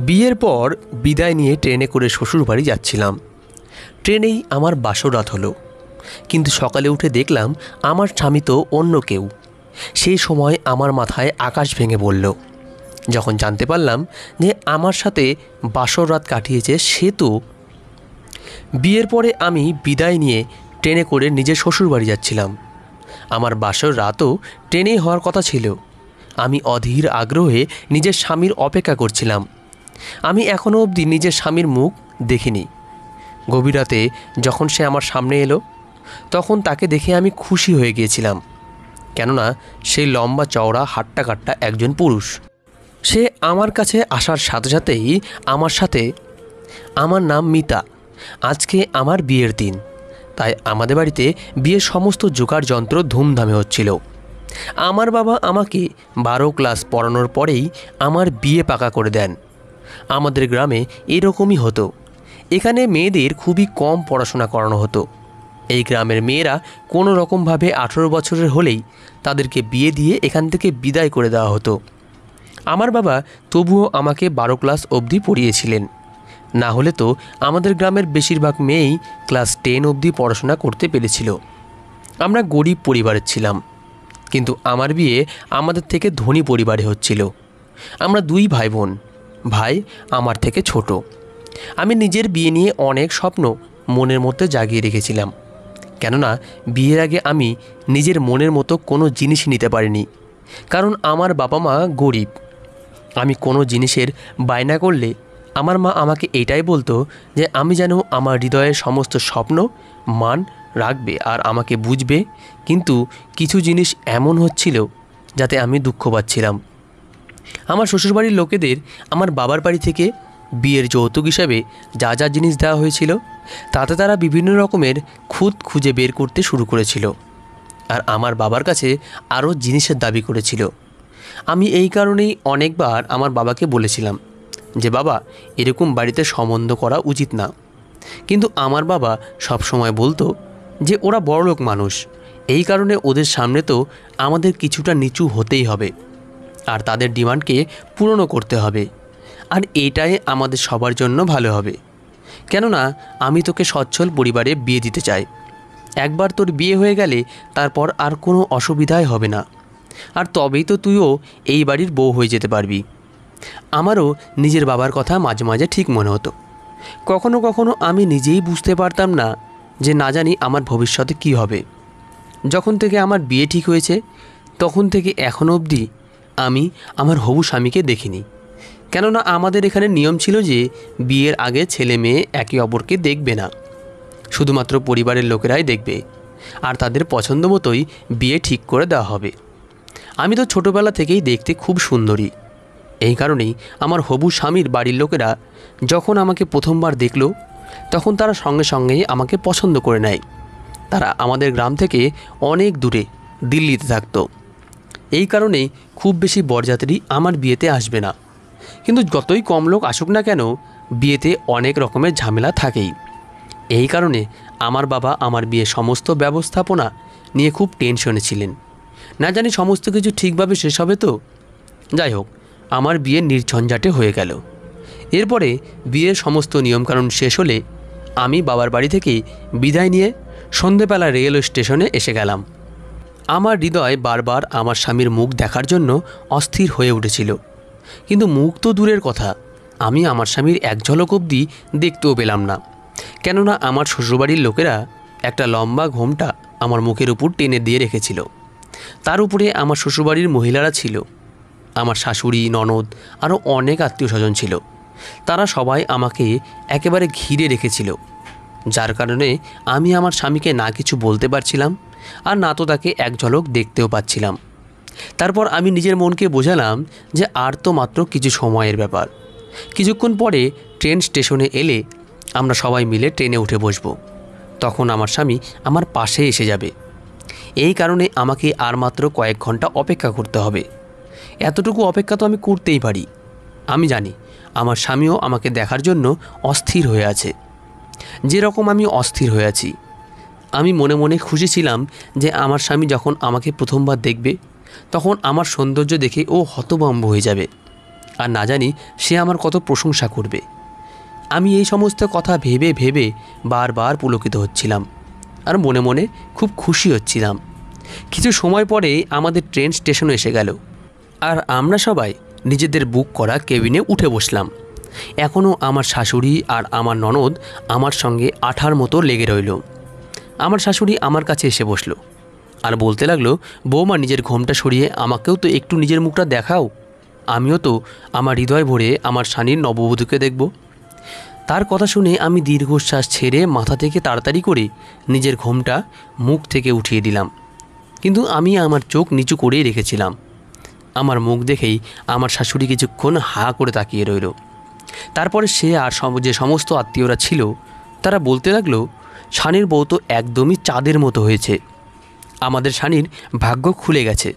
বিয়ের পর বিদায় নিয়ে ট্রেনে করে শ্বশুরবাড়ি যাচ্ছিলাম। ট্রেনেই আমার বাসর রাত হলো, কিন্তু সকালে উঠে দেখলাম আমার স্বামী তো অন্য কেউ। সেই সময় আমার মাথায় আকাশ ভেঙে পড়ল যখন জানতে পারলাম যে আমার সাথে বাসর রাত কাটিয়েছে সে তো। বিয়ের পরে আমি বিদায় নিয়ে ট্রেনে করে নিজের শ্বশুরবাড়ি যাচ্ছিলাম। আমার বাসর রাতও ট্রেনেই হওয়ার কথা ছিল। আমি অধীর আগ্রহে নিজের স্বামীর অপেক্ষা করছিলাম। আমি এখনও অবধি নিজের স্বামীর মুখ দেখিনি। গভীর রাতে যখন সে আমার সামনে এলো, তখন তাকে দেখে আমি খুশি হয়ে গিয়েছিলাম, কেননা সেই লম্বা চওড়া হাট্টা কাট্টা একজন পুরুষ। সে আমার কাছে আসার সাথে সাথেই আমার সাথে, আমার নাম মিতা, আজকে আমার বিয়ের দিন, তাই আমাদের বাড়িতে বিয়ের সমস্ত জোগাড় যন্ত্র ধুমধামে হচ্ছিল। আমার বাবা আমাকে 12 ক্লাস পড়ানোর পরেই আমার বিয়ে পাকা করে দেন। আমাদের গ্রামে এরকমই হতো। এখানে মেয়েদের খুবই কম পড়াশোনা করানো হতো। এই গ্রামের মেয়েরা কোনো রকমভাবে 18 বছরের হলেই তাদেরকে বিয়ে দিয়ে এখান থেকে বিদায় করে দেওয়া হতো। আমার বাবা তবুও আমাকে 12 ক্লাস অবধি পড়িয়েছিলেন, না হলে তো আমাদের গ্রামের বেশিরভাগ মেয়েই ক্লাস 10 অবধি পড়াশোনা করতে পেরেছিল। আমরা গরিব পরিবারের ছিলাম, কিন্তু আমার বিয়ে আমাদের থেকে ধনী পরিবারে হচ্ছিল। আমরা 2 ভাই বোন। ভাই আমার থেকে ছোট। আমি নিজের বিয়ে নিয়ে অনেক স্বপ্ন মনের মধ্যে জাগিয়ে রেখেছিলাম, কেননা বিয়ের আগে আমি নিজের মনের মতো কোনো জিনিসই নিতে পারিনি, কারণ আমার বাবা মা গরিব। আমি কোনো জিনিসের বায়না করলে আমার মা আমাকে এটাই বলতো যে আমি যেন আমার হৃদয়ের সমস্ত স্বপ্ন মান রাখবে আর আমাকে বুঝবে, কিন্তু কিছু জিনিস এমন হচ্ছিল যাতে আমি দুঃখ পাচ্ছিলাম। আমার শ্বশুরবাড়ির লোকেদের আমার বাবার বাড়ি থেকে বিয়ের যৌতুক হিসাবে যা যা জিনিস দেওয়া হয়েছিল তাতে তারা বিভিন্ন রকমের খুঁত খুঁজে বের করতে শুরু করেছিল, আর আমার বাবার কাছে আরও জিনিসের দাবি করেছিল। আমি এই কারণেই অনেকবার আমার বাবাকে বলেছিলাম যে বাবা, এরকম বাড়িতে সম্বন্ধ করা উচিত না, কিন্তু আমার বাবা সবসময় বলতো যে ওরা বড়লোক মানুষ, এই কারণে ওদের সামনে তো আমাদের কিছুটা নিচু হতেই হবে আর তাদের ডিমান্ডকে পূরণও করতে হবে, আর এটাই আমাদের সবার জন্য ভালো হবে। কেননা আমি তোকে সচ্ছল পরিবারে বিয়ে দিতে চাই। একবার তোর বিয়ে হয়ে গেলে তারপর আর কোনো অসুবিধাই হবে না, আর তবেই তো তুইও এই বাড়ির বউ হয়ে যেতে পারবি। আমারও নিজের বাবার কথা মাঝে মাঝে ঠিক মনে হতো। কখনো কখনো আমি নিজেই বুঝতে পারতাম না যে না জানি আমার ভবিষ্যতে কী হবে। যখন থেকে আমার বিয়ে ঠিক হয়েছে তখন থেকে এখনও অবধি আমি আমার হবু স্বামীকে দেখিনি, কেননা আমাদের এখানে নিয়ম ছিল যে বিয়ের আগে ছেলে মেয়ে একে অপরকে দেখবে না, শুধুমাত্র পরিবারের লোকেরাই দেখবে, আর তাদের পছন্দ মতোই বিয়ে ঠিক করে দেওয়া হবে। আমি তো ছোটোবেলা থেকেই দেখতে খুব সুন্দরী, এই কারণেই আমার হবু স্বামীর বাড়ির লোকেরা যখন আমাকে প্রথমবার দেখল তখন তারা সঙ্গে সঙ্গেই আমাকে পছন্দ করে নেয়। তারা আমাদের গ্রাম থেকে অনেক দূরে দিল্লিতে থাকতো, এই কারণেই খুব বেশি বরযাত্রী আমার বিয়েতে আসবে না। কিন্তু যতই কম লোক আসুক না কেন, বিয়েতে অনেক রকমের ঝামেলা থাকেই। এই কারণে আমার বাবা আমার বিয়ের সমস্ত ব্যবস্থাপনা নিয়ে খুব টেনশনে ছিলেন। না জানি সমস্ত কিছু ঠিকভাবে শেষ হবে তো। যাই হোক, আমার বিয়ে নির্ঝঞ্ঝাটে হয়ে গেল। এরপরে বিয়ের সমস্ত নিয়মকানুন শেষ হলে আমি বাবার বাড়ি থেকে বিদায় নিয়ে সন্ধেবেলা রেল স্টেশনে এসে গেলাম। আমার হৃদয় বারবার আমার স্বামীর মুখ দেখার জন্য অস্থির হয়ে উঠেছিল, কিন্তু মুখ তো দূরের কথা, আমি আমার স্বামীর এক ঝলক অবধি দেখতেও পেলাম না, কেননা আমার শ্বশুরবাড়ির লোকেরা একটা লম্বা ঘোমটা আমার মুখের উপর টেনে দিয়ে রেখেছিল। তার উপরে আমার শ্বশুরবাড়ির মহিলারা ছিল, আমার শাশুড়ি, ননদ, আরও অনেক আত্মীয় স্বজন ছিল। তারা সবাই আমাকে একেবারে ঘিরে রেখেছিল, যার কারণে আমি আমার স্বামীকে না কিছু বলতে পারছিলাম আর না তো তাকে এক ঝলক দেখতেও পাচ্ছিলাম। তারপর আমি নিজের মনকে বোঝালাম যে আর তো মাত্র কিছু সময়ের ব্যাপার, কিছুক্ষণ পরে ট্রেন স্টেশনে এলে আমরা সবাই মিলে ট্রেনে উঠে বসব, তখন আমার স্বামী আমার পাশে এসে যাবে। এই কারণে আমাকে আর মাত্র কয়েক ঘন্টা অপেক্ষা করতে হবে। এতটুকু অপেক্ষা তো আমি করতেই পারি। আমি জানি আমার স্বামীও আমাকে দেখার জন্য অস্থির হয়ে আছে, যেরকম আমি অস্থির হয়ে আছি। আমি মনে মনে খুশি ছিলাম যে আমার স্বামী যখন আমাকে প্রথমবার দেখবে তখন আমার সৌন্দর্য দেখে ও হতভম্ব হয়ে যাবে, আর না জানি সে আমার কত প্রশংসা করবে। আমি এই সমস্ত কথা ভেবে ভেবে বারবার পুলকিত হচ্ছিলাম আর মনে মনে খুব খুশি হচ্ছিলাম। কিছু সময় পরে আমাদের ট্রেন স্টেশনে এসে গেল আর আমরা সবাই নিজেদের বুক করা কেবিনে উঠে বসলাম। এখনও আমার শাশুড়ি আর আমার ননদ আমার সঙ্গে আঠার মতো লেগে রইল। আমার শাশুড়ি আমার কাছে এসে বসলো আর বলতে লাগলো, বৌমা নিজের ঘোমটা সরিয়ে আমাকেও তো একটু নিজের মুখটা দেখাও, আমিও তো আমার হৃদয় ভরে আমার স্বামীর নববধূকে দেখব। তার কথা শুনে আমি দীর্ঘশ্বাস ছেড়ে মাথা থেকে তাড়াতাড়ি করে নিজের ঘোমটা মুখ থেকে উঠিয়ে দিলাম, কিন্তু আমি আমার চোখ নিচু করেই রেখেছিলাম। আমার মুখ দেখেই আমার শাশুড়ি কিছুক্ষণ হা করে তাকিয়ে রইল। তারপরে সে আর যে সমস্ত আত্মীয়রা ছিল তারা বলতে লাগলো, শানির বউ তো একদমই চাঁদের মতো হয়েছে, আমাদের শানির ভাগ্য খুলে গেছে।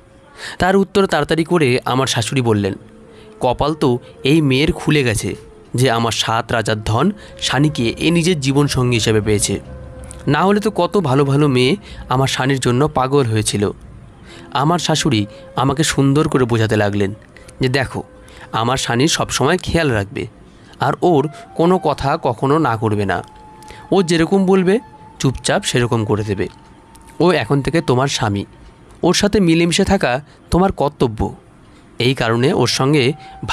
তার উত্তর তাড়াতাড়ি করে আমার শাশুড়ি বললেন, কপাল তো এই মেয়ের খুলে গেছে যে আমার 7 রাজার ধন শানিকে এ নিজের জীবনসঙ্গী হিসেবে পেয়েছে, না হলে তো কত ভালো ভালো মেয়ে আমার শানির জন্য পাগল হয়েছিল। আমার শাশুড়ি আমাকে সুন্দর করে বোঝাতে লাগলেন যে দেখো, আমার শানির সবসময় খেয়াল রাখবে আর ওর কোনো কথা কখনো না করবে না, ও যেরকম বলবে চুপচাপ সেরকম করে দেবে। ও এখন থেকে তোমার স্বামী, ওর সাথে মিলেমিশে থাকা তোমার কর্তব্য, এই কারণে ওর সঙ্গে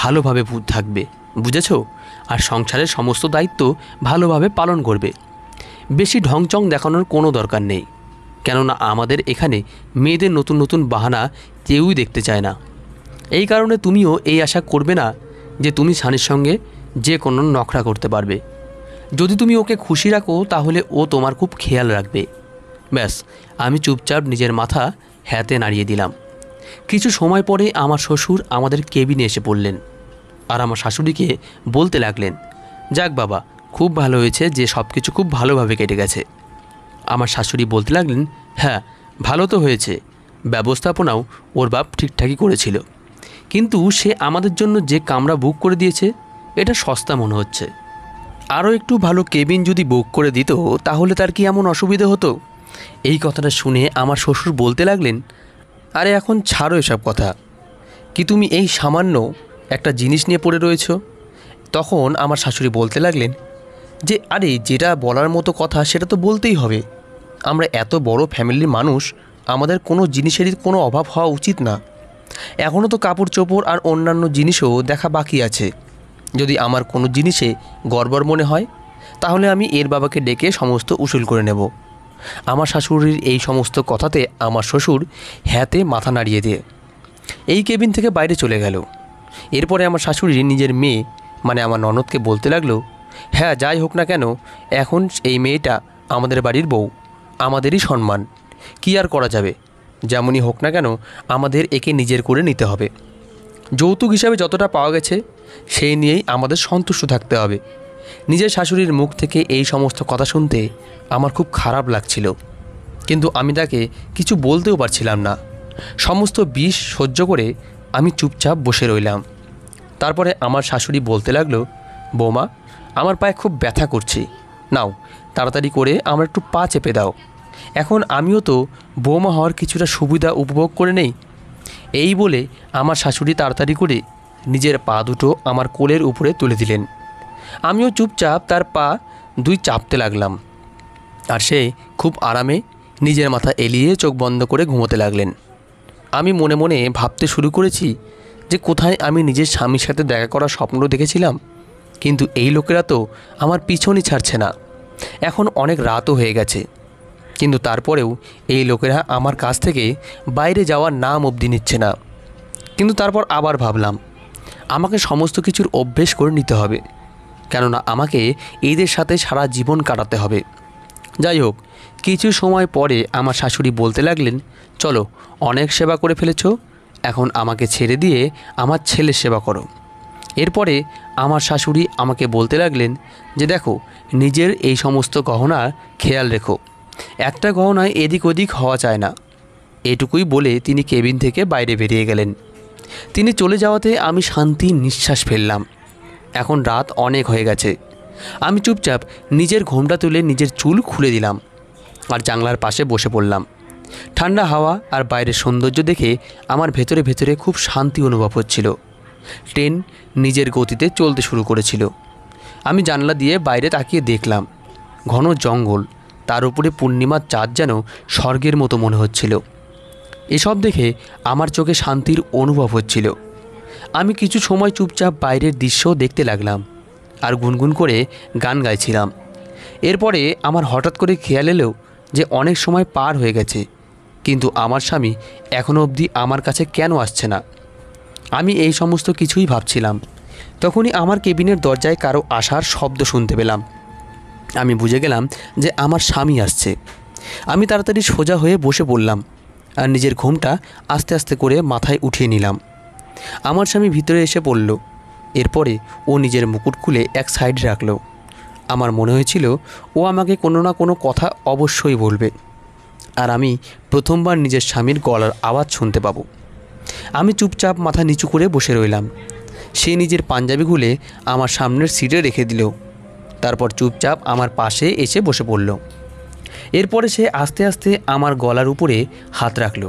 ভালোভাবে থাকবে, বুঝেছো? আর সংসারের সমস্ত দায়িত্ব ভালোভাবে পালন করবে। বেশি ঢংচং দেখানোর কোনো দরকার নেই, কেননা আমাদের এখানে মেয়েদের নতুন নতুন বাহানা কেউই দেখতে চায় না। এই কারণে তুমিও এই আশা করবে না যে তুমি স্বামীর সঙ্গে যে কোনো নখরা করতে পারবে। যদি তুমি ওকে খুশি রাখো তাহলে ও তোমার খুব খেয়াল রাখবে। ব্যাস, আমি চুপচাপ নিজের মাথা হ্যাঁতে নাড়িয়ে দিলাম। কিছু সময় পরে আমার শ্বশুর আমাদের কেবিনে এসে পড়লেন আর আমার শাশুড়িকে বলতে লাগলেন, যাক বাবা, খুব ভালো হয়েছে যে সব কিছু খুব ভালোভাবে কেটে গেছে। আমার শাশুড়ি বলতে লাগলেন, হ্যাঁ ভালো তো হয়েছে, ব্যবস্থাপনাও ওর বাপ ঠিকঠাকই করেছিল, কিন্তু সে আমাদের জন্য যে কামরা বুক করে দিয়েছে এটা সস্তা মনে হচ্ছে। আরও একটু ভালো কেবিন যদি বুক করে দিত তাহলে তার কি এমন অসুবিধে হতো? এই কথাটা শুনে আমার শ্বশুর বলতে লাগলেন, আরে এখন ছাড়ো এসব কথা, কি তুমি এই সামান্য একটা জিনিস নিয়ে পড়ে রয়েছ? তখন আমার শাশুড়ি বলতে লাগলেন যে আরে যেটা বলার মতো কথা সেটা তো বলতেই হবে, আমরা এত বড় ফ্যামিলির মানুষ, আমাদের কোনো জিনিসেরই কোনো অভাব হওয়া উচিত না। এখনও তো কাপড় চোপড় আর অন্যান্য জিনিসও দেখা বাকি আছে। যদি আমার কোনো জিনিসে গড়বড় মনে হয় তাহলে আমি এর বাবাকে ডেকে সমস্ত উসুল করে নেব। আমার শাশুড়ির এই সমস্ত কথাতে আমার শ্বশুর হ্যাঁতে মাথা নাড়িয়ে দিয়ে এই কেবিন থেকে বাইরে চলে গেল। এরপরে আমার শাশুড়ি নিজের মেয়ে মানে আমার ননদকে বলতে লাগলো, হ্যাঁ যাই হোক না কেন, এখন এই মেয়েটা আমাদের বাড়ির বউ, আমাদেরই সম্মান, কী আর করা যাবে, যেমনই হোক না কেন আমাদের একে নিজের করে নিতে হবে। যৌতুক হিসাবে যতটা পাওয়া গেছে সেই নিয়েই আমাদের সন্তুষ্ট থাকতে হবে। নিজের শাশুড়ির মুখ থেকে এই সমস্ত কথা শুনতে আমার খুব খারাপ লাগছিল, কিন্তু আমি তাকে কিছু বলতেও পারছিলাম না। সমস্ত বিষ সহ্য করে আমি চুপচাপ বসে রইলাম। তারপরে আমার শাশুড়ি বলতে লাগলো, বৌমা আমার পায়ে খুব ব্যথা করছে, নাও তাড়াতাড়ি করে আমার একটু পা চেপে দাও, এখন আমিও তো বৌমা হওয়ার কিছুটা সুবিধা উপভোগ করে নেই। এই বলে আমার শাশুড়ি তাড়াতাড়ি করে নিজের পা দুটো আমার কোলের উপরে তুলে দিলেন। আমিও চুপচাপ তার পা 2 চাপতে লাগলাম আর সে খুব আরামে নিজের মাথা এলিয়ে চোখ বন্ধ করে ঘুমোতে লাগলেন। আমি মনে মনে ভাবতে শুরু করেছি যে কোথায় আমি নিজের স্বামীর সাথে দেখা করার স্বপ্ন দেখেছিলাম, কিন্তু এই লোকেরা তো আমার পিছনই ছাড়ছে না। এখন অনেক রাতও হয়ে গেছে, কিন্তু তারপরেও এই লোকেরা আমার কাছ থেকে বাইরে যাওয়ার নাম অবধি নিচ্ছে না। কিন্তু তারপর আবার ভাবলাম আমাকে সমস্ত কিছুর অভ্যেস করে নিতে হবে, কেননা আমাকে এদের সাথে সারা জীবন কাটাতে হবে। যাই হোক, কিছু সময় পরে আমার শাশুড়ি বলতে লাগলেন, চলো অনেক সেবা করে ফেলেছ, এখন আমাকে ছেড়ে দিয়ে আমার ছেলের সেবা করো। এরপরে আমার শাশুড়ি আমাকে বলতে লাগলেন যে দেখো, নিজের এই সমস্ত গহনা খেয়াল রেখো, একটা গহনায় এদিক ওদিক হওয়া চায় না। এটুকুই বলে তিনি কেবিন থেকে বাইরে বেরিয়ে গেলেন। তিনি চলে যাওয়াতে আমি শান্তির নিঃশ্বাস ফেললাম। এখন রাত অনেক হয়ে গেছে। আমি চুপচাপ নিজের ঘোমটা তুলে নিজের চুল খুলে দিলাম আর জানলার পাশে বসে পড়লাম। ঠান্ডা হাওয়া আর বাইরের সৌন্দর্য দেখে আমার ভেতরে ভেতরে খুব শান্তি অনুভব হচ্ছিল। ট্রেন নিজের গতিতে চলতে শুরু করেছিল। আমি জানলা দিয়ে বাইরে তাকিয়ে দেখলাম ঘন জঙ্গল, তার উপরে পূর্ণিমার চাঁদ যেন স্বর্গের মতো মনে হচ্ছিল। এসব দেখে আমার চোখে শান্তির অনুভব হচ্ছিল। আমি কিছু সময় চুপচাপ বাইরের দৃশ্য দেখতে লাগলাম আর গুনগুন করে গান গাইছিলাম। এরপরে আমার হঠাৎ করে খেয়াল এলো যে অনেক সময় পার হয়ে গেছে, কিন্তু আমার স্বামী এখনও অবধি আমার কাছে কেন আসছে না। আমি এই সমস্ত কিছুই ভাবছিলাম। তখনই আমার কেবিনের দরজায় কারো আসার শব্দ শুনতে পেলাম। আমি বুঝে গেলাম যে আমার স্বামী আসছে। আমি তাড়াতাড়ি সোজা হয়ে বসে পড়লাম আর নিজের ঘুমটা আস্তে আস্তে করে মাথায় উঠিয়ে নিলাম। আমার স্বামী ভিতরে এসে পড়ল। এরপরে ও নিজের মুকুট খুলে এক সাইডে রাখলো। আমার মনে হয়েছিল ও আমাকে কোনো না কোনো কথা অবশ্যই বলবে, আর আমি প্রথমবার নিজের স্বামীর গলার আওয়াজ শুনতে পাবো। আমি চুপচাপ মাথা নিচু করে বসে রইলাম। সে নিজের পাঞ্জাবি খুলে আমার সামনের সিটে রেখে দিল। তারপর চুপচাপ আমার পাশে এসে বসে পড়ল। এরপরে সে আস্তে আস্তে আমার গলার উপরে হাত রাখল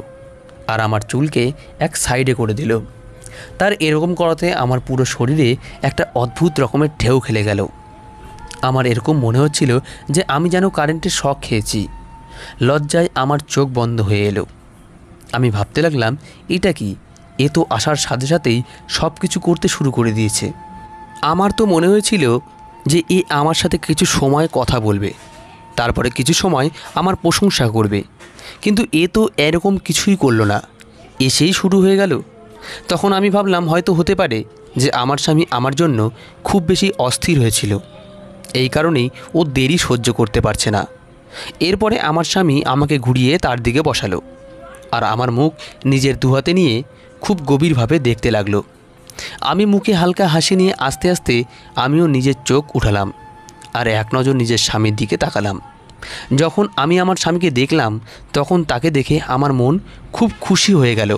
আর আমার চুলকে এক সাইডে করে দিল। তার এরকম করাতে আমার পুরো শরীরে একটা অদ্ভুত রকমের ঢেউ খেলে গেল। আমার এরকম মনে হচ্ছিল যে আমি যেন কারেন্টের শক খেয়েছি। লজ্জায় আমার চোখ বন্ধ হয়ে এলো। আমি ভাবতে লাগলাম, এটা কি? এ তো আসার সাথে সাথেই সব কিছু করতে শুরু করে দিয়েছে। আমার তো মনে হয়েছিল যে এ আমার সাথে কিছু সময় কথা বলবে, তারপরে কিছু সময় আমার প্রশংসা করবে, কিন্তু এ তো এরকম কিছুই করলো না, এসেই শুরু হয়ে গেল। তখন আমি ভাবলাম হয়তো হতে পারে যে আমার স্বামী আমার জন্য খুব বেশি অস্থির হয়েছিল, এই কারণেই ও দেরি সহ্য করতে পারছে না। এরপরে আমার স্বামী আমাকে ঘুরিয়ে তার দিকে বসালো আর আমার মুখ নিজের দুহাতে নিয়ে খুব গভীরভাবে দেখতে লাগলো। আমি মুখে হালকা হাসি নিয়ে আস্তে আস্তে আমিও নিজের চোখ উঠালাম আর এক নজর নিজের স্বামীর দিকে তাকালাম। যখন আমি আমার স্বামীকে দেখলাম তখন তাকে দেখে আমার মন খুব খুশি হয়ে গেল,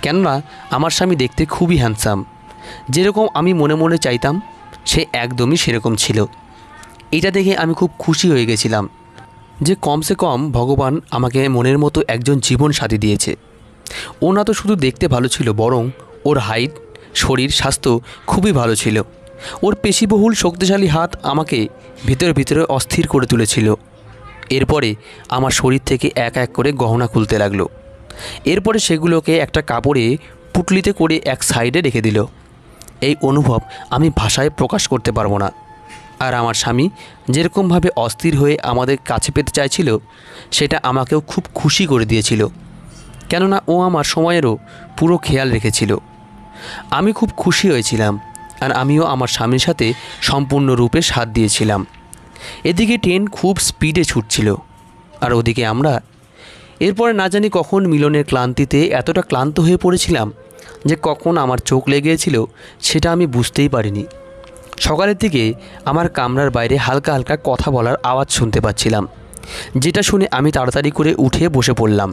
কেননা আমার স্বামী দেখতে খুবই হ্যান্ডসাম। যেরকম আমি মনে মনে চাইতাম সে একদমই সেরকম ছিল। এটা দেখে আমি খুব খুশি হয়ে গেছিলাম যে কমসে কম ভগবান আমাকে মনের মতো একজন জীবন সাথী দিয়েছে। ও না তো শুধু দেখতে ভালো ছিল, বরং ওর হাইট, শরীর, স্বাস্থ্য খুবই ভালো ছিল। ওর পেশিবহুল শক্তিশালী হাত আমাকে ভিতরে ভিতরে অস্থির করে তুলেছিল। এরপরে আমার শরীর থেকে এক এক করে গহনা খুলতে লাগলো। এরপরে সেগুলোকে একটা কাপড়ে পুটলিতে করে এক সাইডে রেখে দিল। এই অনুভব আমি ভাষায় প্রকাশ করতে পারবো না। আর আমার স্বামী যেরকমভাবে অস্থির হয়ে আমাদের কাছে পেতে চাইছিল সেটা আমাকেও খুব খুশি করে দিয়েছিল, কেননা ও আমার সময়েরও পুরো খেয়াল রেখেছিল। আমি খুব খুশি হয়েছিলাম আর আমিও আমার স্বামীর সাথে সম্পূর্ণরূপে সাথ দিয়েছিলাম। এদিকে ট্রেন খুব স্পিডে ছুটছিল আর ওদিকে আমরা। এরপরে না জানি কখন মিলনের ক্লান্তিতে এতটা ক্লান্ত হয়ে পড়েছিলাম যে কখন আমার চোখ লেগেছিল সেটা আমি বুঝতেই পারিনি। সকালের দিকে আমার কামরার বাইরে হালকা হালকা কথা বলার আওয়াজ শুনতে পাচ্ছিলাম, যেটা শুনে আমি তাড়াতাড়ি করে উঠে বসে পড়লাম।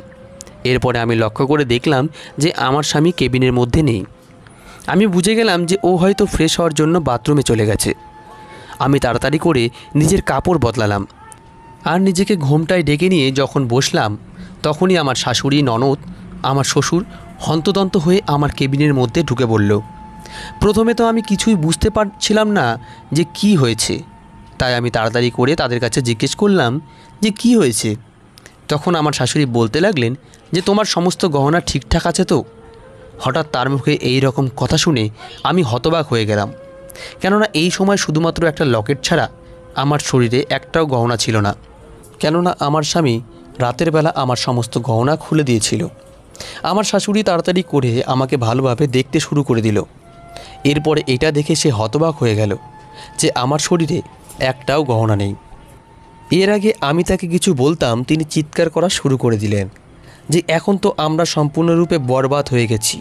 এরপরে আমি লক্ষ্য করে দেখলাম যে আমার স্বামী কেবিনের মধ্যে নেই। আমি বুঝে গেলাম যে ও হয়তো ফ্রেশ হওয়ার জন্য বাথরুমে চলে গেছে। আমি তাড়াতাড়ি করে নিজের কাপড় বদলালাম আর নিজেকে ঘোমটায় ডেকে নিয়ে যখন বসলাম তখনই আমার শাশুড়ি, ননদ, আমার শ্বশুর হন্তদন্ত হয়ে আমার কেবিনের মধ্যে ঢুকে পড়ল। প্রথমে তো আমি কিছুই বুঝতে পারছিলাম না যে কি হয়েছে, তাই আমি তাড়াতাড়ি করে তাদের কাছে জিজ্ঞেস করলাম যে কি হয়েছে। তখন আমার শাশুড়ি বলতে লাগলেন যে তোমার সমস্ত গহনা ঠিকঠাক আছে তো? হঠাৎ তার মুখে এই রকম কথা শুনে আমি হতবাক হয়ে গেলাম, কেননা এই সময় শুধুমাত্র একটা লকেট ছাড়া আমার শরীরে একটাও গহনা ছিল না, কেননা আমার স্বামী রাতের বেলা আমার সমস্ত গহনা খুলে দিয়েছিল। আমার শাশুড়ি তাড়াতাড়ি করে আমাকে ভালোভাবে দেখতে শুরু করে দিল। এরপরে এটা দেখে সে হতবাক হয়ে গেল যে আমার শরীরে একটাও গহনা নেই। এর আগে আমি তাকে কিছু বলতাম তিনি চিৎকার করা শুরু করে দিলেন যে এখন তো আমরা সম্পূর্ণরূপে বরবাদ হয়ে গেছি।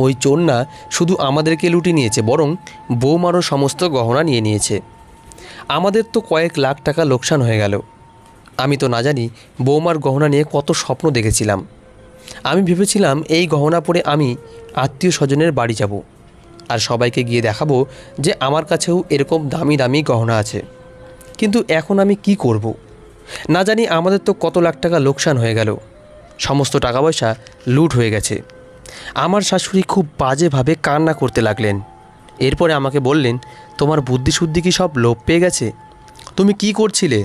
ওই চোর না শুধু আমাদেরকে লুটে নিয়েছে, বরং বৌমারও সমস্ত গহনা নিয়ে নিয়েছে। আমাদের তো কয়েক লাখ টাকা লোকসান হয়ে গেল। আমি তো না জানি বৌমার গহনা নিয়ে কত স্বপ্ন দেখেছিলাম। আমি ভেবেছিলাম এই গহনা পরে আমি আত্মীয় স্বজনের বাড়ি যাব আর সবাইকে গিয়ে দেখাবো যে আমার কাছেও এরকম দামি দামি গহনা আছে। কিন্তু এখন আমি কি করব? না জানি আমাদের তো কত লাখ টাকা লোকসান হয়ে গেল, সমস্ত টাকা পয়সা লুট হয়ে গেছে। আমার শাশুড়ি খুব বাজেভাবে কান্না করতে লাগলেন। এরপরে আমাকে বললেন, তোমার বুদ্ধিশুদ্ধি কি সব লোপ পেয়ে গেছে? তুমি কি করছিলে?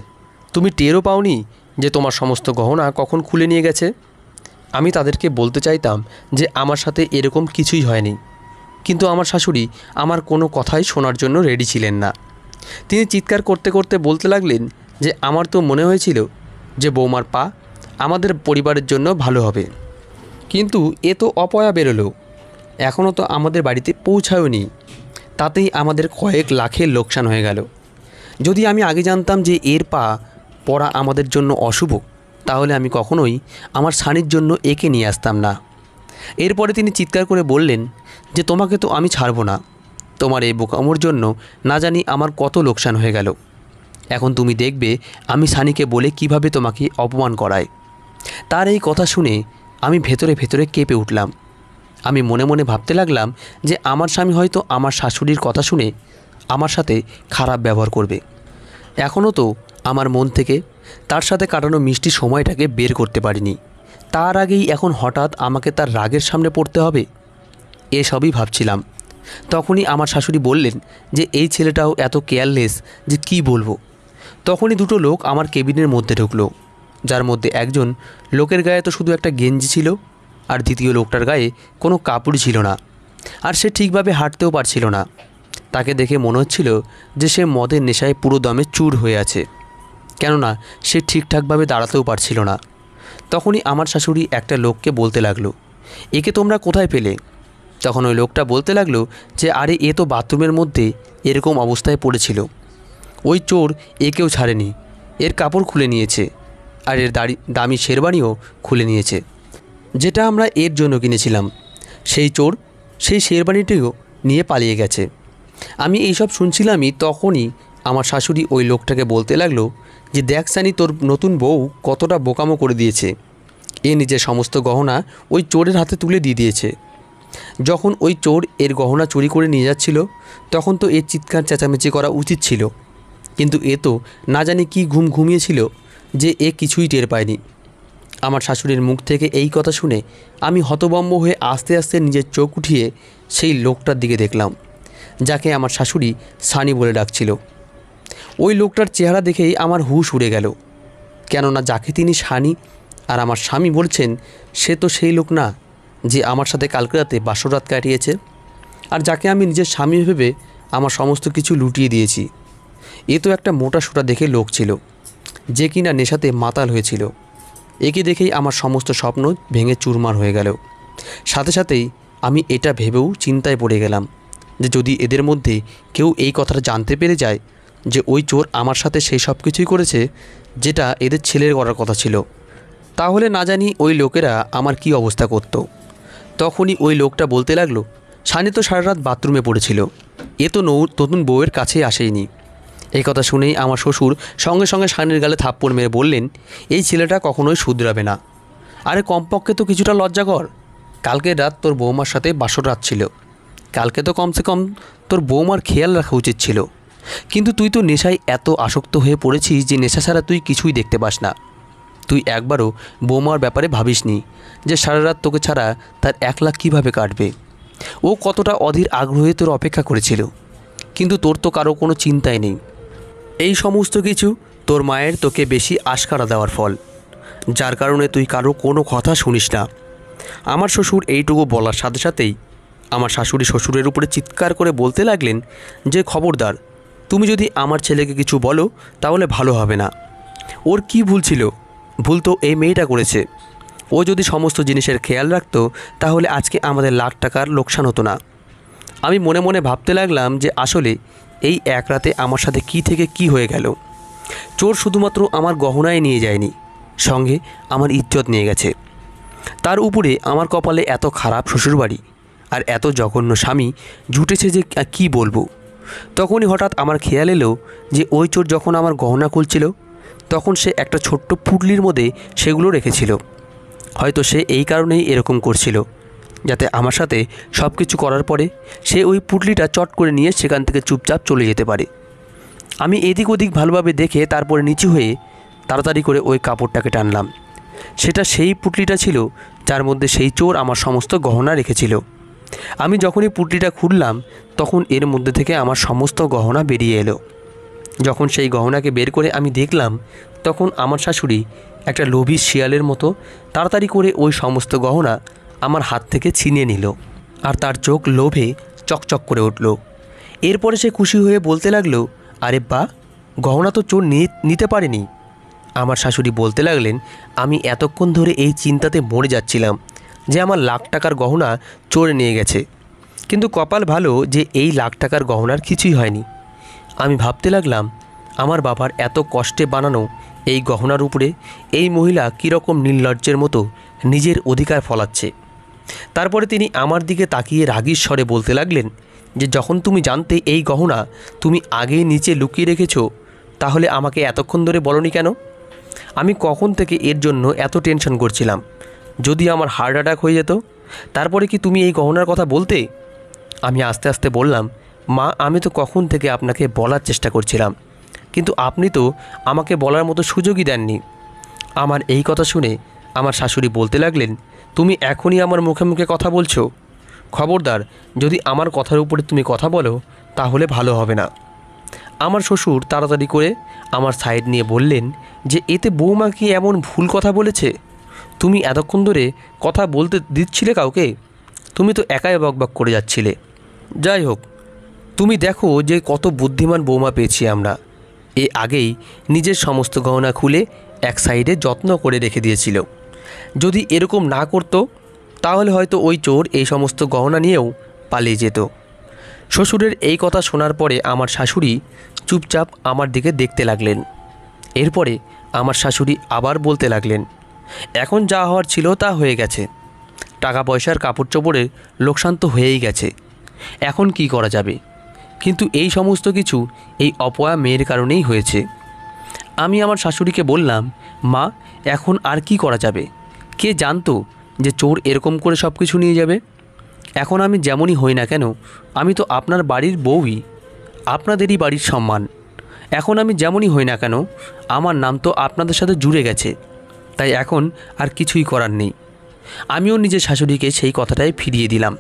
তুমি টেরও পাওনি যে তোমার সমস্ত গহনা কখন খুলে নিয়ে গেছে? আমি তাদেরকে বলতে চাইতাম যে আমার সাথে এরকম কিছুই হয়নি, কিন্তু আমার শাশুড়ি আমার কোনো কথাই শোনার জন্য রেডি ছিলেন না। তিনি চিৎকার করতে করতে বলতে লাগলেন যে আমার তো মনে হয়েছিল যে বৌমার পা আমাদের পরিবারের জন্য ভালো হবে, কিন্তু এ তো অপয়া বেরোলো, এখনও তো আমাদের বাড়িতে পৌঁছায়ওনি, তাতেই আমাদের কয়েক লাখের লোকসান হয়ে গেল। যদি আমি আগে জানতাম যে এর পা পড়া আমাদের জন্য অশুভ, তাহলে আমি কখনোই আমার স্বামীর জন্য একে নিয়ে আসতাম না। এরপরে তিনি চিৎকার করে বললেন যে তোমাকে তো আমি ছাড়ব না, তোমার এই বোকামোর জন্য না জানি আমার কত লোকসান হয়ে গেল। এখন তুমি দেখবে আমি সানিকে বলে কিভাবে তোমাকে অপমান করায়। তার এই কথা শুনে আমি ভেতরে ভেতরে কেঁপে উঠলাম। আমি মনে মনে ভাবতে লাগলাম যে আমার স্বামী হয়তো আমার শাশুড়ির কথা শুনে আমার সাথে খারাপ ব্যবহার করবে। এখনও তো আমার মন থেকে তার সাথে কাটানো মিষ্টি সময়টাকে বের করতে পারিনি, তার আগেই এখন হঠাৎ আমাকে তার রাগের সামনে পড়তে হবে। এসবই ভাবছিলাম, তখনই আমার শাশুড়ি বললেন যে এই ছেলেটাও এত কেয়ারলেস যে কি বলবো। তখনই দুটো লোক আমার কেবিনের মধ্যে ঢুকলো, যার মধ্যে একজন লোকের গায়ে তো শুধু একটা গেঞ্জি ছিল, আর দ্বিতীয় লোকটার গায়ে কোনো কাপড় ছিল না, আর সে ঠিকভাবে হাঁটতেও পারছিল না। তাকে দেখে মনে হচ্ছিল যে সে মদের নেশায় পুরো দমে চুর হয়ে আছে, কেননা সে ঠিকঠাকভাবে দাঁড়াতেও পারছিল না। তখনই আমার শাশুড়ি একটা লোককে বলতে লাগলো, একে তোমরা কোথায় পেলে? তখন ওই লোকটা বলতে লাগলো যে আরে এ তো বাথরুমের মধ্যে এরকম অবস্থায় পড়েছিল, ওই চোর একেও ছাড়েনি, এর কাপড় খুলে নিয়েছে, আর এর দামি শেরবানিও খুলে নিয়েছে, যেটা আমরা এর জন্য কিনেছিলাম। সেই চোর সেই শেরবানিটিও নিয়ে পালিয়ে গেছে। আমি এইসব শুনছিলামই, তখনই আমার শাশুড়ি ওই লোকটাকে বলতে লাগলো যে দেখ সানি, তোর নতুন বউ কতটা বোকামো করে দিয়েছে, এ নিজের সমস্ত গহনা ওই চোরের হাতে তুলে দিয়ে দিয়েছে। যখন ওই চোর এর গহনা চুরি করে নিয়ে যাচ্ছিল, তখন তো এর চিৎকার চেঁচামেচি করা উচিত ছিল, কিন্তু এ তো না জানি কি ঘুমিয়েছিল যে এ কিছুই টের পায়নি। আমার শাশুড়ির মুখ থেকে এই কথা শুনে আমি হতভম্ব হয়ে আস্তে আস্তে নিজের চোখ উঠিয়ে সেই লোকটার দিকে দেখলাম, যাকে আমার শাশুড়ি সানি বলে ডাকছিল। ওই লোকটার চেহারা দেখেই আমার হুঁশ উড়ে গেল, কেননা যাকে তিনি সানি আর আমার স্বামী বলছেন, সে তো সেই লোক না যে আমার সাথে কালকে রাতে বাসর রাত কাটিয়েছে, আর যাকে আমি নিজের স্বামী ভেবে আমার সমস্ত কিছু লুটিয়ে দিয়েছি। এ তো একটা মোটা সোটা দেখে লোক ছিল, যে কিনা নেশাতে মাতাল হয়েছিল। একে দেখেই আমার সমস্ত স্বপ্ন ভেঙে চুরমার হয়ে গেল। সাথে সাথেই আমি এটা ভেবেও চিন্তায় পড়ে গেলাম যে যদি এদের মধ্যে কেউ এই কথাটা জানতে পেরে যায় যে ওই চোর আমার সাথে সেই সব কিছুই করেছে যেটা এদের ছেলের করার কথা ছিল, তাহলে না জানি ওই লোকেরা আমার কি অবস্থা করত। তখনই ওই লোকটা বলতে লাগলো, সানি তো সারা রাত বাথরুমে পড়েছিল, এ তো নতুন বউয়ের কাছেই আসেনি। এই কথা শুনেই আমার শ্বশুর সঙ্গে সঙ্গে সানির গালে থাপ্পড় মেরে বললেন, এই ছেলেটা কখনোই শুধরাবে না। আরে কমপক্ষে তো কিছুটা লজ্জা কর, কালকের রাত তোর বৌমার সাথে বাসর রাত ছিল, কালকে তো কমসে কম তোর বৌমার খেয়াল রাখা উচিত ছিল, কিন্তু তুই তো নেশায় এত আসক্ত হয়ে পড়েছিস যে নেশা ছাড়া তুই কিছুই দেখতে পাস না। তুই একবারও বৌমার ব্যাপারে ভাবিসনি যে সারা রাত তোকে ছাড়া তার 1 লাখ কীভাবে কাটবে। ও কতটা অধীর আগ্রহে তোর অপেক্ষা করেছিল, কিন্তু তোর তো কারো কোনো চিন্তাই নেই। এই সমস্ত কিছু তোর মায়ের তোকে বেশি আশকারা দেওয়ার ফল, যার কারণে তুই কারো কোনো কথা শুনিস না। আমার শ্বশুর এইটুকু বলার সাথে সাথেই আমার শাশুড়ি শ্বশুরের উপরে চিৎকার করে বলতে লাগলেন যে খবরদার, তুমি যদি আমার ছেলেকে কিছু বলো তাহলে ভালো হবে না। ওর কি ভুল ছিল? ভুল তো এই মেয়েটা করেছে। ও যদি সমস্ত জিনিসের খেয়াল রাখতো তাহলে আজকে আমাদের লাখ টাকার লোকসান হতো না। আমি মনে মনে ভাবতে লাগলাম যে আসলে এই এক রাতে আমার সাথে কি থেকে কি হয়ে গেল। চোর শুধুমাত্র আমার গহনায় নিয়ে যায়নি, সঙ্গে আমার ইজ্জত নিয়ে গেছে। তার উপরে আমার কপালে এত খারাপ শ্বশুরবাড়ি আর এত জঘন্য স্বামী জুটেছে যে কি বলবো। তখনই হঠাৎ আমার খেয়াল এলো যে ওই চোর যখন আমার গহনা খুলছিল তখন সে একটা ছোট্ট পুটলির মধ্যে সেগুলো রেখেছিল। হয়তো সে এই কারণেই এরকম করছিল, যাতে আমার সাথে সব কিছু করার পরে সে ওই পুটলিটা চট করে নিয়ে সেখান থেকে চুপচাপ চলে যেতে পারে। আমি এদিক ওদিক ভালোভাবে দেখে তারপরে নিচু হয়ে তাড়াতাড়ি করে ওই কাপড়টাকে টানলাম। সেটা সেই পুঁটলিটা ছিল যার মধ্যে সেই চোর আমার সমস্ত গহনা রেখেছিল। আমি যখনই পুঁটলিটা খুললাম তখন এর মধ্যে থেকে আমার সমস্ত গহনা বেরিয়ে এলো। যখন সেই গহনাকে বের করে আমি দেখলাম তখন আমার শাশুড়ি একটা লোভী শিয়ালের মতো তাড়াতাড়ি করে ওই সমস্ত গহনা আমার হাত থেকে ছিনিয়ে নিল, আর তার চোখ লোভে চকচক করে উঠল। এরপরে সে খুশি হয়ে বলতে লাগলো, আরে বাহ, গহনা তো চোর নিতে পারেনি। আমার শাশুড়ি বলতে লাগলেন, আমি এতক্ষণ ধরে এই চিন্তাতে মরে যাচ্ছিলাম যে আমার লাখ টাকার গহনা চোর নিয়ে গেছে, কিন্তু কপাল ভালো যে এই লাখ টাকার গহনার কিছুই হয়নি। আমি ভাবতে লাগলাম আমার বাবার এত কষ্টে বানানো এই গহনার উপরে এই মহিলা কীরকম নির্লজ্জের মতো নিজের অধিকার ফলাচ্ছে। তারপরে তিনি আমার দিকে তাকিয়ে রাগীর স্বরে বলতে লাগলেন যে যখন তুমি জানতে এই গহনা তুমি আগেই নিচে লুকিয়ে রেখেছো, তাহলে আমাকে এতক্ষণ ধরে বলনি কেন? আমি কখন থেকে এর জন্য এত টেনশন করছিলাম। যদি আমার হার্ট অ্যাটাক হয়ে যেত, তারপরে কি তুমি এই গহনার কথা বলতে? আমি আস্তে আস্তে বললাম, মা, আমি তো কখন থেকে আপনাকে বলার চেষ্টা করছিলাম, কিন্তু আপনি তো আমাকে বলার মতো সুযোগই দেননি। আমার এই কথা শুনে আমার শাশুড়ি বলতে লাগলেন, তুমি এখনই আমার মুখে মুখে কথা বলছো? খবরদার, যদি আমার কথার উপরে তুমি কথা বলো তাহলে ভালো হবে না। আমার শ্বশুর তাড়াতাড়ি করে আমার সাইড নিয়ে বললেন যে এতে বৌমা কি এমন ভুল কথা বলেছে? তুমি এতক্ষণ ধরে কথা বলতে দিচ্ছিলে কাউকে? তুমি তো একাই বকবক করে যাচ্ছিলে। যাই হোক, তুমি দেখো যে কত বুদ্ধিমান বৌমা পেয়েছি আমরা। এ আগেই নিজের সমস্ত গহনা খুলে এক সাইডে যত্ন করে রেখে দিয়েছিল। যদি এরকম না করতো তাহলে হয়তো ওই চোর এই সমস্ত গহনা নিয়েও পালিয়ে যেত। শ্বশুরের এই কথা শোনার পরে আমার শাশুড়ি চুপচাপ আমার দিকে দেখতে লাগলেন। এরপরে আমার শাশুড়ি আবার বলতে লাগলেন, এখন যা হওয়ার ছিল তা হয়ে গেছে। টাকা পয়সার কাপড় চোপড়ের লোকসান তো হয়েই গেছে, এখন কি করা যাবে? কিন্তু এই সমস্ত কিছু এই অপয়া মেয়ের কারণেই হয়েছে। আমি আমার শাশুড়িকে বললাম, মা, এখন আর কি করা যাবে? কে জানতো যে চোর এরকম করে সব কিছু নিয়ে যাবে? এখন আমি যেমনই হই না কেন, আমি তো আপনার বাড়ির বউই, আপনাদেরই বাড়ির সম্মান। এখন আমি যেমনই হই না কেন, আমার নাম তো আপনাদের সাথে জুড়ে গেছে, তাই এখন আর কিছুই করার নেই। আমিও নিজের শাশুড়িকে সেই কথাটাই ফিরিয়ে দিলাম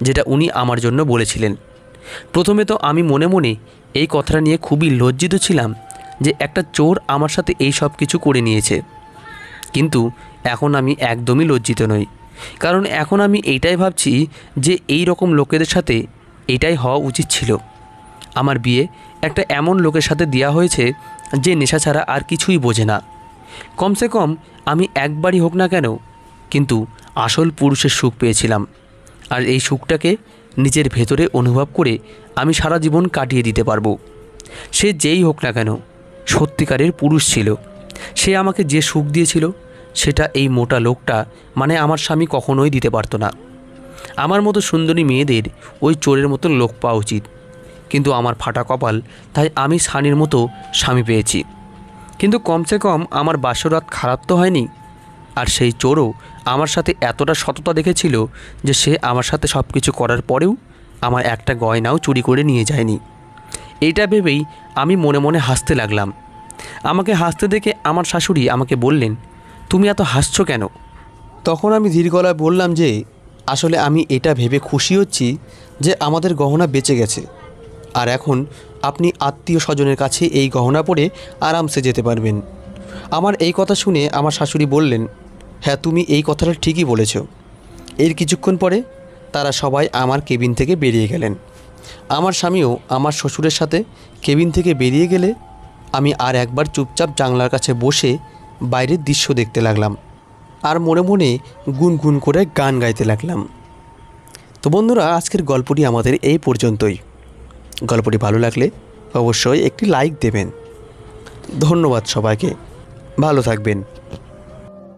যেটা উনি আমার জন্য বলেছিলেন। প্রথমে তো আমি মনে মনে এই কথাটা নিয়ে খুবই লজ্জিত ছিলাম যে একটা চোর আমার সাথে এই সব কিছু করে নিয়েছে, কিন্তু এখন আমি একদমই লজ্জিত নই। কারণ এখন আমি এইটাই ভাবছি যে এই রকম লোকেদের সাথে এটাই হওয়া উচিত ছিল। আমার বিয়ে একটা এমন লোকের সাথে দেওয়া হয়েছে যে নেশা ছাড়া আর কিছুই বোঝে না। কমসে কম আমি একবারই হোক না কেন, কিন্তু আসল পুরুষের সুখ পেয়েছিলাম, আর এই সুখটাকে নিজের ভেতরে অনুভব করে আমি সারা জীবন কাটিয়ে দিতে পারবো। সে যেই হোক না কেন সত্যিকারের পুরুষ ছিল। সে আমাকে যে সুখ দিয়েছিল সেটা এই মোটা লোকটা মানে আমার স্বামী কখনোই দিতে পারতো না। আমার মতো সুন্দরী মেয়েদের ওই চোরের মতো লোক পাওয়া উচিত, কিন্তু আমার ফাটা কপাল, তাই আমি সানির মতো স্বামী পেয়েছি। কিন্তু কমসে কম আমার বাসরাত খারাপ তো হয়নি। আর সেই চোরও আমার সাথে এতটা সততা দেখেছিল যে সে আমার সাথে সব কিছু করার পরেও আমার একটা গয়নাও চুরি করে নিয়ে যায়নি। এইটা ভেবেই আমি মনে মনে হাসতে লাগলাম। আমাকে হাসতে দেখে আমার শাশুড়ি আমাকে বললেন, তুমি এত হাসছো কেন? তখন আমি ধীর গলায় বললাম যে আসলে আমি এটা ভেবে খুশি হচ্ছি যে আমাদের গহনা বেঁচে গেছে, আর এখন আপনি আত্মীয় স্বজনের কাছে এই গহনা পরে আরামসে যেতে পারবেন। আমার এই কথা শুনে আমার শাশুড়ি বললেন, হ্যাঁ, তুমি এই কথাটা ঠিকই বলেছ। এর কিছুক্ষণ পরে তারা সবাই আমার কেবিন থেকে বেরিয়ে গেলেন। আমার স্বামীও আমার শ্বশুরের সাথে কেবিন থেকে বেরিয়ে গেলে আমি আর একবার চুপচাপ জানলার কাছে বসে বাইরের দৃশ্য দেখতে লাগলাম, আর মনে মনে গুনগুন করে গান গাইতে লাগলাম। তো বন্ধুরা, আজকের গল্পটি আমাদের এই পর্যন্তই। গল্পটি ভালো লাগলে অবশ্যই একটি লাইক দেবেন। ধন্যবাদ সবাইকে, ভালো থাকবেন।